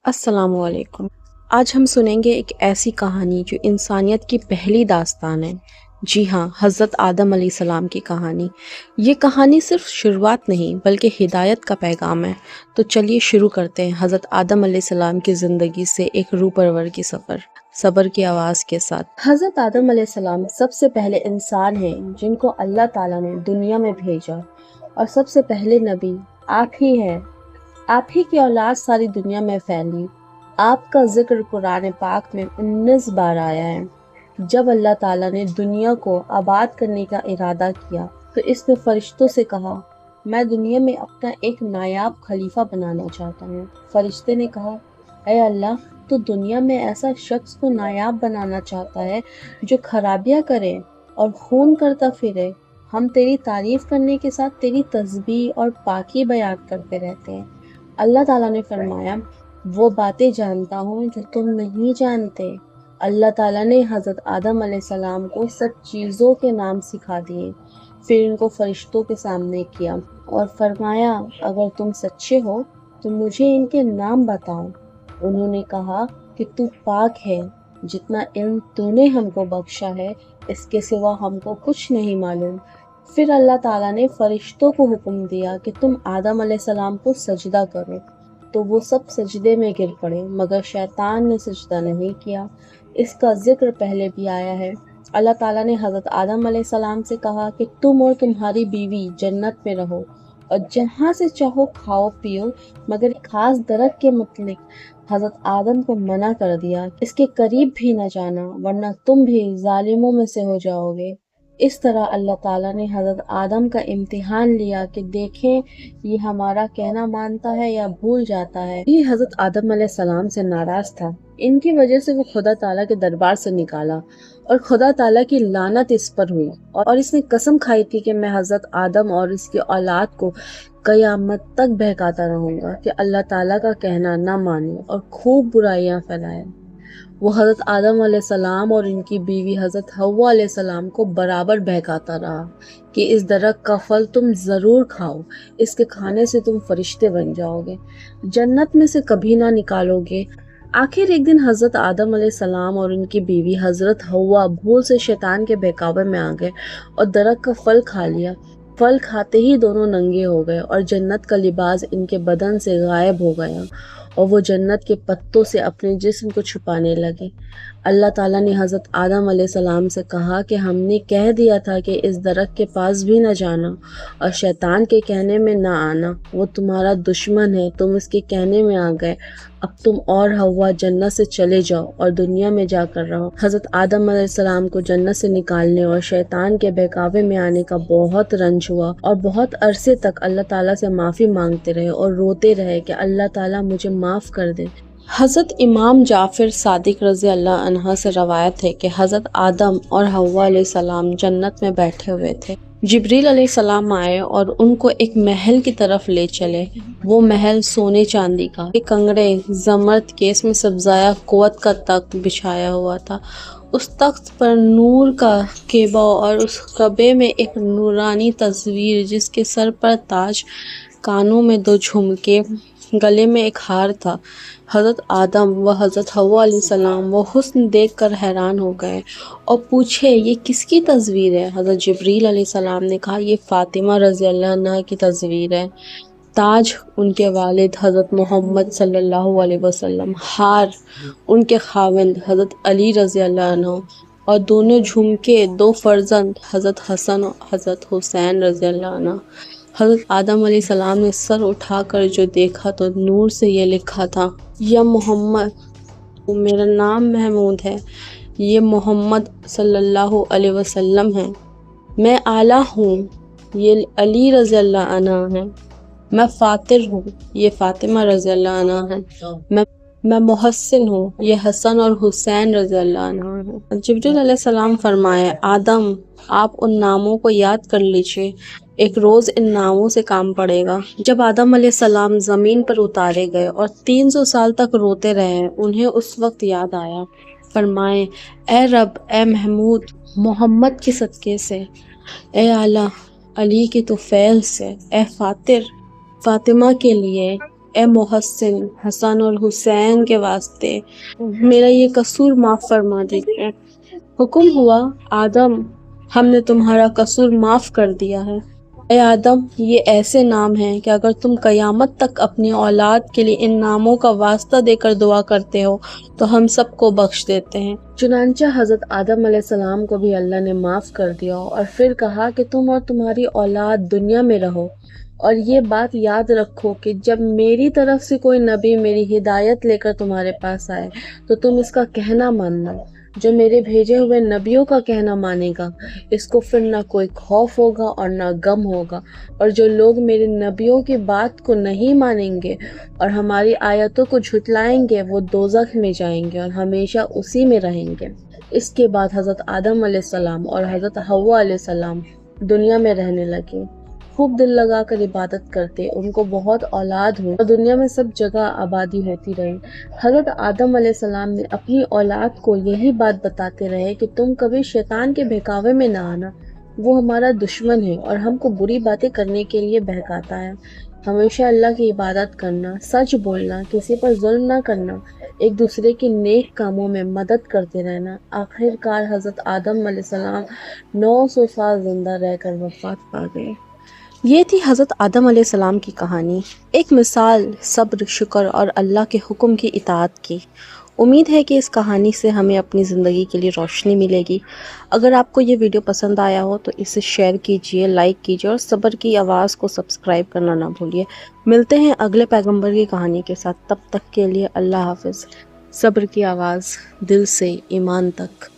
السلام علیکم۔ آج ہم سنیں گے ایک ایسی کہانی جو انسانیت کی پہلی داستان ہے۔ جی ہاں، حضرت آدم علیہ السلام کی کہانی۔ یہ کہانی صرف شروعات نہیں بلکہ ہدایت کا پیغام ہے۔ تو چلیے شروع کرتے ہیں حضرت آدم علیہ السلام کی زندگی سے ایک روح پرور کی سفر، صبر کی آواز کے ساتھ۔ حضرت آدم علیہ السلام سب سے پہلے انسان ہیں جن کو اللہ تعالیٰ نے دنیا میں بھیجا، اور سب سے پہلے نبی آپ ہی ہیں۔ آپ ہی کی اولاد ساری دنیا میں پھیلی۔ آپ کا ذکر قرآن پاک میں 19 بار آیا ہے۔ جب اللہ تعالیٰ نے دنیا کو آباد کرنے کا ارادہ کیا تو اس نے فرشتوں سے کہا، میں دنیا میں اپنا ایک نایاب خلیفہ بنانا چاہتا ہوں۔ فرشتے نے کہا، اے اللہ، تو دنیا میں ایسا شخص کو نایاب بنانا چاہتا ہے جو خرابیاں کرے اور خون کرتا پھرے۔ ہم تیری تعریف کرنے کے ساتھ تیری تسبیح اور پاکی بیان کرتے رہتے ہیں۔ اللہ تعالیٰ نے فرمایا، وہ باتیں جانتا ہوں جو تم نہیں جانتے۔ اللہ تعالیٰ نے حضرت آدم علیہ السلام کو سب چیزوں کے نام سکھا دیے، پھر ان کو فرشتوں کے سامنے کیا اور فرمایا، اگر تم سچے ہو تو مجھے ان کے نام بتاؤ۔ انہوں نے کہا کہ تو پاک ہے، جتنا علم تو نے ہم کو بخشا ہے اس کے سوا ہم کو کچھ نہیں معلوم۔ پھر اللہ تعالیٰ نے فرشتوں کو حکم دیا کہ تم آدم علیہ السلام کو سجدہ کرو، تو وہ سب سجدے میں گر پڑے، مگر شیطان نے سجدہ نہیں کیا۔ اس کا ذکر پہلے بھی آیا ہے۔ اللہ تعالیٰ نے حضرت آدم علیہ السلام سے کہا کہ تم اور تمہاری بیوی جنت میں رہو اور جہاں سے چاہو کھاؤ پیو، مگر ایک خاص درخت کے متعلق حضرت آدم کو منع کر دیا، اس کے قریب بھی نہ جانا ورنہ تم بھی ظالموں میں سے ہو جاؤ گے۔ اس طرح اللہ تعالیٰ نے حضرت آدم کا امتحان لیا کہ دیکھیں یہ ہمارا کہنا مانتا ہے یا بھول جاتا ہے۔ یہ حضرت آدم علیہ السلام سے ناراض تھا، ان کی وجہ سے وہ خدا تعالیٰ کے دربار سے نکالا اور خدا تعالیٰ کی لعنت اس پر ہوئی، اور اس نے قسم کھائی تھی کہ میں حضرت آدم اور اس کی اولاد کو قیامت تک بہکاتا رہوں گا کہ اللہ تعالیٰ کا کہنا نہ مانے اور خوب برائیاں پھیلائے۔ وہ حضرت آدم علیہ السلام اور ان کی بیوی حضرت حوا علیہ السلام کو برابر بہکاتا رہا کہ اس درخت کا پھل تم ضرور کھاؤ، اس کے کھانے سے تم فرشتے بن جاؤ گے، جنت میں سے کبھی نہ نکالو گے۔ آخر ایک دن حضرت آدم علیہ السلام اور ان کی بیوی حضرت حوا بھول سے شیطان کے بہکاوے میں آ گئے اور درخت کا پھل کھا لیا۔ پھل کھاتے ہی دونوں ننگے ہو گئے اور جنت کا لباس ان کے بدن سے غائب ہو گیا، اور وہ جنت کے پتوں سے اپنے جسم کو چھپانے لگے۔ اللہ تعالیٰ نے حضرت آدم علیہ السلام سے کہا کہ ہم نے کہہ دیا تھا کہ اس درخت کے پاس بھی نہ جانا اور شیطان کے کہنے میں نہ آنا، وہ تمہارا دشمن ہے، تم اس کے کہنے میں آ گئے۔ اب تم اور حوا جنت سے چلے جاؤ اور دنیا میں جا کر رہو۔ حضرت آدم علیہ السلام کو جنت سے نکالنے اور شیطان کے بہکاوے میں آنے کا بہت رنج ہوا، اور بہت عرصے تک اللہ تعالیٰ سے معافی مانگتے رہے اور روتے رہے کہ اللہ تعالیٰ مجھے معاف کر دے۔ حضرت امام جعفر صادق رضی اللہ عنہ سے روایت ہے کہ حضرت آدم اور حوا علیہ السلام جنت میں بیٹھے ہوئے تھے۔ جبریل علیہ السلام آئے اور ان کو ایک محل کی طرف لے چلے۔ وہ محل سونے چاندی کا، کنگڑے زمرد کے، اس میں سبزایہ قوت کا تخت بچھایا ہوا تھا۔ اس تخت پر نور کا کعبہ اور اس کعبے میں ایک نورانی تصویر، جس کے سر پر تاج، کانوں میں 2 جھمکے، گلے میں ایک ہار تھا۔ حضرت آدم و حضرت حوا علیہ السلام وہ حسن دیکھ کر حیران ہو گئے اور پوچھے، یہ کس کی تصویر ہے؟ حضرت جبریل علیہ السلام نے کہا، یہ فاطمہ رضی اللہ عنہ کی تصویر ہے۔ تاج ان کے والد حضرت محمد صلی اللہ علیہ وسلم، ہار ان کے خاوند حضرت علی رضی اللہ عنہ، اور دونوں جھمکے 2 فرزند حضرت حسن و حضرت حسین رضی اللہ عنہ۔ حضرت آدم علیہ السلام نے سر اٹھا کر جو دیکھا تو نور سے یہ لکھا تھا، یا محمد، میرا نام محمود ہے، یہ محمد صلی اللہ علیہ وسلم ہے، میں اعلیٰ ہوں، یہ علی رضی اللہ عنہ ہے، میں فاطر ہوں، یہ فاطمہ رضی اللہ عنہ ہے، میں محسن ہوں، یہ حسن اور حسین رضی اللہ عنہ ہے۔ جبریل علیہ السلام فرمائے، آدم، آپ ان ناموں کو یاد کر لیجئے، ایک روز ان ناموں سے کام پڑے گا۔ جب آدم علیہ السلام زمین پر اتارے گئے اور 300 سال تک روتے رہے، انہیں اس وقت یاد آیا، فرمائے، اے رب، اے محمود، محمد کے صدقے سے، اے اعلیٰ، علی کے طفیل سے، اے فاطر، فاطمہ کے لیے، اے محسن حسن اور حسین کے واسطے میرا یہ قصور معاف فرما دیجیے۔ حکم ہوا آدم ہم نے تمہارا قصور معاف کر دیا ہے۔ اے آدم یہ ایسے نام ہیں کہ اگر تم قیامت تک اپنی اولاد کے لیے ان ناموں کا واسطہ دے کر دعا کرتے ہو تو ہم سب کو بخش دیتے ہیں۔ چنانچہ حضرت آدم علیہ السلام کو بھی اللہ نے معاف کر دیا اور پھر کہا کہ تم اور تمہاری اولاد دنیا میں رہو، اور یہ بات یاد رکھو کہ جب میری طرف سے کوئی نبی میری ہدایت لے کر تمہارے پاس آئے تو تم اس کا کہنا ماننا۔ جو میرے بھیجے ہوئے نبیوں کا کہنا مانے گا اس کو پھر نہ کوئی خوف ہوگا اور نہ غم ہوگا، اور جو لوگ میرے نبیوں کی بات کو نہیں مانیں گے اور ہماری آیتوں کو جھٹلائیں گے وہ دوزخ میں جائیں گے اور ہمیشہ اسی میں رہیں گے۔ اس کے بعد حضرت آدم علیہ السلام اور حضرت حوا علیہ السلام دنیا میں رہنے لگے، خوب دل لگا کر عبادت کرتے، ان کو بہت اولاد ہوئی اور دنیا میں سب جگہ آبادی ہوتی رہی۔ حضرت آدم علیہ السلام نے اپنی اولاد کو یہی بات بتاتے رہے کہ تم کبھی شیطان کے بہکاوے میں نہ آنا، وہ ہمارا دشمن ہے اور ہم کو بری باتیں کرنے کے لیے بہکاتا ہے۔ ہمیشہ اللہ کی عبادت کرنا، سچ بولنا، کسی پر ظلم نہ کرنا، ایک دوسرے کے نیک کاموں میں مدد کرتے رہنا۔ آخر کار حضرت آدم علیہ السلام 900 سال زندہ رہ کر وفات پا گئے۔ یہ تھی حضرت آدم علیہ السلام کی کہانی، ایک مثال صبر، شکر اور اللہ کے حکم کی اطاعت کی۔ امید ہے کہ اس کہانی سے ہمیں اپنی زندگی کے لیے روشنی ملے گی۔ اگر آپ کو یہ ویڈیو پسند آیا ہو تو اسے شیئر کیجئے، لائک کیجئے اور صبر کی آواز کو سبسکرائب کرنا نہ بھولیے۔ ملتے ہیں اگلے پیغمبر کی کہانی کے ساتھ، تب تک کے لیے اللہ حافظ۔ صبر کی آواز، دل سے ایمان تک۔